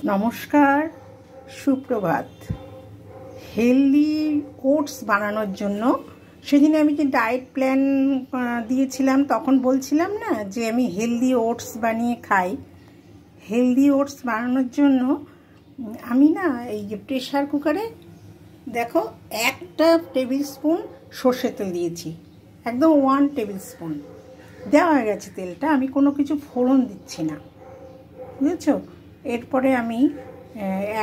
নমস্কার, সুপ্রভাত। Healthy oats বানানোর জন্য সেদিন আমি যে ডায়েট প্ল্যান দিয়েছিলাম তখন বলছিলাম না যে আমি হেলদি ওটস বানিয়ে খাই। হেলদি ওটস বানানোর জন্য আমি না এই যে প্রেশার কুকারে দেখো 1 টেবিল স্পুন সর্ষের তেল দিয়েছি, একদম 1 টেবিল স্পুন দেওয়া হয়ে গেছে তেলটা। আমি কোনো কিছু ফোড়ন দিচ্ছি না, বুঝেছো? এরপরে আমি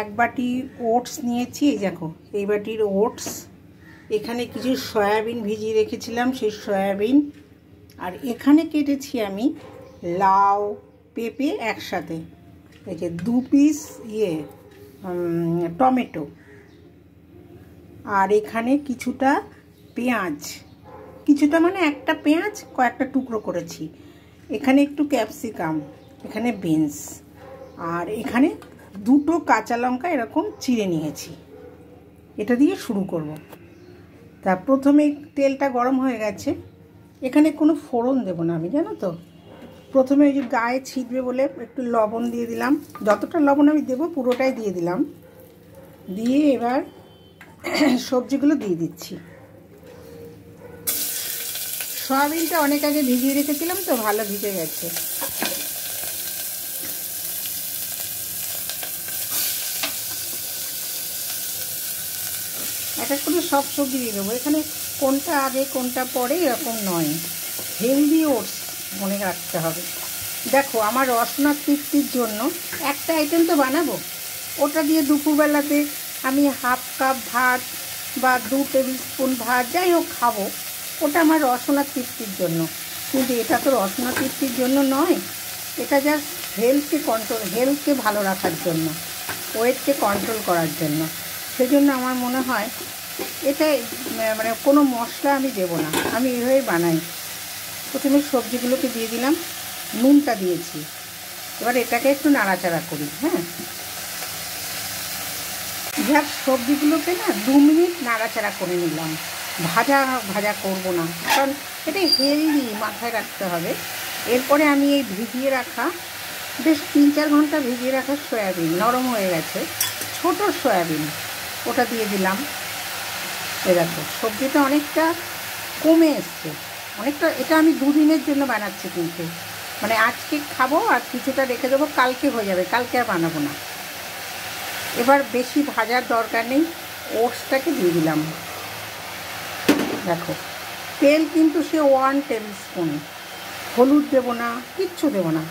1 বাটি ওটস নিয়েছি। এই দেখো, এই বাটির ওটস। এখানে কিছু সয়াবিন ভিজিয়ে রেখেছিলাম, সেই সয়াবিন। আর এখানে কেটেছি আমি লাউ পেঁপে একসাথে। এই যে 2 পিস টমেটো। আর এখানে কিছুটা পেঁয়াজ, কিছুটা মানে একটা পেঁয়াজ কয়েকটা টুকরো করেছি। এখানে একটু ক্যাপসিকাম, এখানে বিনস, আর এখানে 2টো কাঁচা লঙ্কা এরকম চিড়ে নিয়েছি। এটা দিয়ে শুরু করব। তা প্রথমে তেলটা গরম হয়ে গেছে, এখানে কোনো ফোড়ন দেব না আমি, জানো তো। প্রথমে ওই যে গায়ে ছিটবে বলে একটু লবণ দিয়ে দিলাম, যতটা লবণ আমি দেবো পুরোটাই দিয়ে দিলাম। দিয়ে এবার সবজিগুলো দিয়ে দিচ্ছি। সয়াবিনটা অনেক আগে ভিজিয়ে রেখেছিলাম তো, ভালো ভিজে গেছে। এক এক করে সব সবজি দিয়ে দেবো, এখানে কোনটা আগে কোনটা পরে এরকম নয়। হেলদি ওটস মনে রাখতে হবে। দেখো, আমার রসনা তৃপ্তির জন্য একটা আইটেম তো বানাবো, ওটা দিয়ে দুপুরবেলাতে আমি 1/2 কাপ ভাত বা 2 টেবিল স্পুন ভাত যাই হোক খাবো, ওটা আমার রসনা তৃপ্তির জন্য। কিন্তু এটা তো রসনা তৃপ্তির জন্য নয়, এটা জাস্ট হেলথকে ভালো রাখার জন্য, ওয়েটকে কন্ট্রোল করার জন্য। সেজন্য আমার মনে হয় এটা মানে কোনো মশলা আমি দেবো না, আমি এইভাবেই বানাই। প্রথমে সবজিগুলোকে দিয়ে দিলাম, নুনটা দিয়েছি। এবার এটাকে একটু নাড়াচাড়া করি। হ্যাঁ, যাক সবজিগুলোকে না 2 মিনিট নাড়াচাড়া করে নিলাম। ভাজা ভাজা করবো না, কারণ এটা হেলদি, মাথায় রাখতে হবে। এরপরে আমি এই ভিজিয়ে রাখা, বেশ 3-4 ঘন্টা ভিজিয়ে রাখা সয়াবিন নরম হয়ে গেছে, ছোট সয়াবিন, ওটা দিয়ে দিলাম। দেখো সবজিটা অনেকটা কমে এসছে, অনেকটা। এটা আমি 2 দিনের জন্য বানাচ্ছি, কিন্তু মানে আজকে খাবো আর কিছুটা রেখে দেবো, কালকে হয়ে যাবে, কালকে আর বানাবো না। এবার বেশি ভাজার দরকার নেই, ওটসটাকে দিয়ে দিলাম। দেখো তেল কিন্তু সে 1 টেবিল স্পুন, হলুদ দেবো না, কিচ্ছু দেবো না।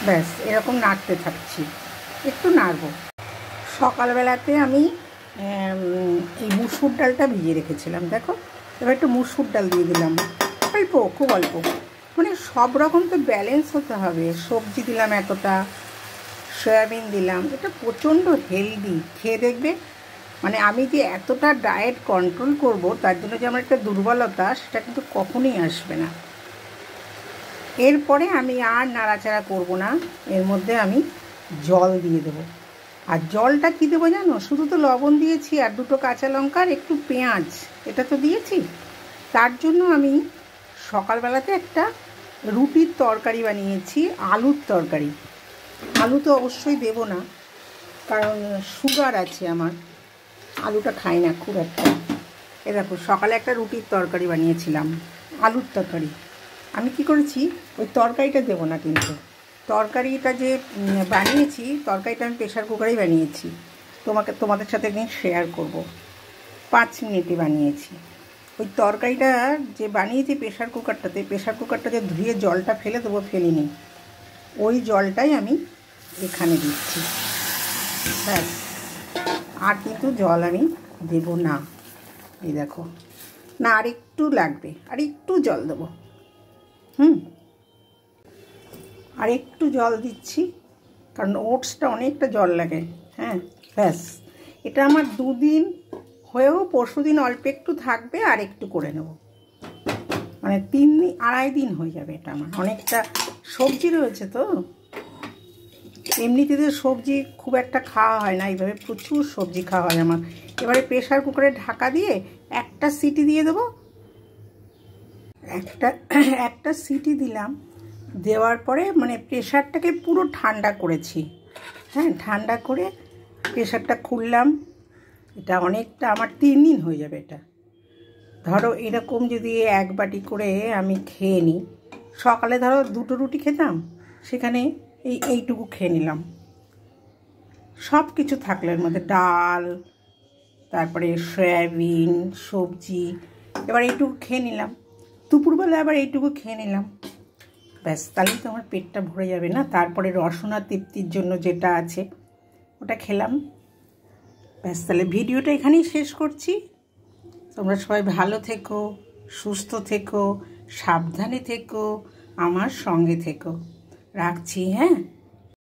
ব্যাস এরকম নাড়তে থাকছি, একটু নাড়বো। সকালবেলাতে আমি এই মুসুর ডালটা ভিজিয়ে রেখেছিলাম, দেখো। এবার একটু মুসুর ডাল দিয়ে দিলাম, অল্প, খুব অল্প। মানে সব রকম তো ব্যালেন্স হতে হবে। সবজি দিলাম এতটা, সয়াবিন দিলাম, এটা প্রচণ্ড হেলদি। খেয়ে দেখবে, মানে আমি যে এতটা ডায়েট কন্ট্রোল করব তার জন্য যে আমার একটা দুর্বলতা, সেটা কিন্তু কখনোই আসবে না। এরপরে আমি আর নাড়াচাড়া করব না, এর মধ্যে আমি জল দিয়ে দেবো। আর জলটা কী দেবো জানো? শুধু তো লবণ দিয়েছি আর 2টো কাঁচা লঙ্কা আর একটু পেঁয়াজ, এটা তো দিয়েছি। তার জন্য আমি সকালবেলাতে একটা রুটির তরকারি বানিয়েছি, আলুর তরকারি। আলু তো অবশ্যই দেবো না, কারণ সুগার আছে আমার, আলুটা খাই না খুব একটা। এ দেখো, সকালে একটা রুটির তরকারি বানিয়েছিলাম, আলুর তরকারি। আমি কি করেছি, ওই তরকারিটা দেবো না, কিন্তু তরকারিটা যে বানিয়েছি, তরকারিটা আমি প্রেশার কুকারেই বানিয়েছি। তোমাদের সাথে একদিন শেয়ার করব। 5 মিনিটে বানিয়েছি। ওই তরকারিটা যে বানিয়েছি প্রেশার কুকারটা যে ধুয়ে জলটা ফেলে দেবো, ফেলিনি, ওই জলটাই আমি এখানে দিচ্ছি। ব্যাস, আর কিন্তু জল আমি দেব না। এই দেখো, না আর একটু লাগবে, আর একটু জল দেবো। আর একটু জল দিচ্ছি, কারণ ওটসটা অনেকটা জল লাগে। হ্যাঁ, ব্যাস। এটা আমার 2 দিন হয়েও পরশু দিন অল্প একটু থাকবে, আর একটু করে নেব, মানে 2.5 দিন হয়ে যাবে এটা আমার। অনেকটা সবজি রয়েছে তো, এমনিতে সবজি খুব একটা খাওয়া হয় না, এইভাবে প্রচুর সবজি খাওয়া হয় আমার। এবারে প্রেশার কুকারে ঢাকা দিয়ে একটা সিটি দিয়ে দেবো। একটা সিটি দিলাম, দেওয়ার পরে মানে প্রেশারটাকে পুরো ঠান্ডা করেছি, হ্যাঁ, ঠান্ডা করে প্রেশারটা খুললাম। এটা অনেকটা আমার 3 দিন হয়ে যাবে। এটা ধরো এরকম যদি 1 বাটি করে আমি খেয়ে নিই, সকালে ধরো 2টো রুটি খেতাম, সেখানে এইটুকু খেয়ে নিলাম। সব কিছু থাকলো এর মধ্যে, ডাল, তারপরে সয়াবিন, সবজি, এবার এইটুকু খেয়ে নিলাম। দুপুরবেলা আবার এইটুকু খেয়ে নিলাম, ব্যাস, তাহলেই তো আমার পেটটা ভরে যাবে না। তারপরে রসনা তৃপ্তির জন্য যেটা আছে ওটা খেলাম, ব্যাস। তাহলে ভিডিওটা এখানেই শেষ করছি। তোমরা সবাই ভালো থেকো, সুস্থ থেকো, সাবধানে থেকো, আমার সঙ্গে থেকো। রাখছি, হ্যাঁ।